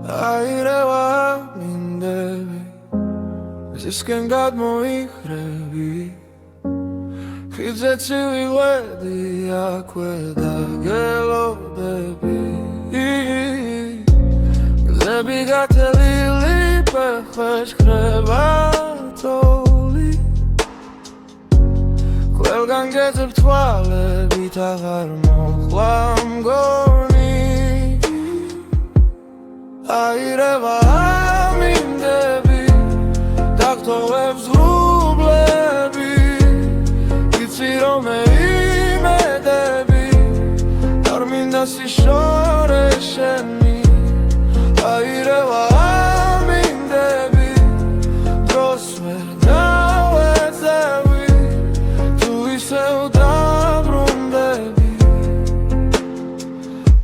აირევა მინდები ზისკენ გადმოიხრები ხიდზე ცივი ველია ქვედა გელოდები გზები გათელილი ფეხებს ხრება თოვლი ყველგან გეძებ თვალებით აღარ მოხლა მგონი აირევა მინდები დაგტოვებს ღრუბლები იცი რომ იმედები არ მინდა სიშორე შენი აირევა მინდები დროს ვერ დავეძები თუ ისევ დაბრუნდები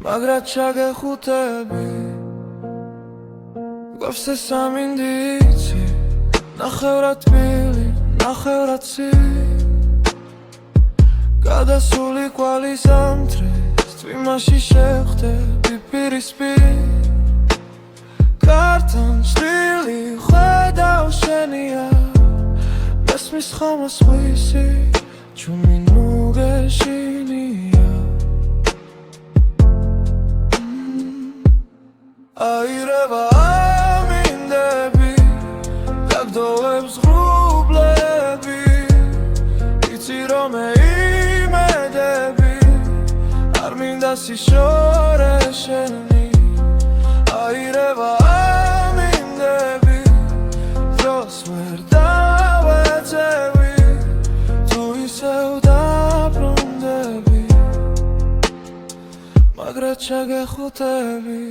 მაგრად ჩაგეხუთები გვაქვს ეს სამინდიცი ნახევრად თბილი, ნახევრად ცივი გადასული კვალი ზამთრის თვიმაში შეხვდები პირისპირ კართან წვრილი ხედავ შენია მესმის ხომა სხვისი ჩუმი ნუ გეშინია აირევა მინდები დაგდოვებს ღრუბლები იცი რომ იმედები არ მინდა სიშორე შენი აირევა მინდები დროს ვერ დავეძები თუ ისევ დაბრუნდები მაგრად ჩაგეხუთები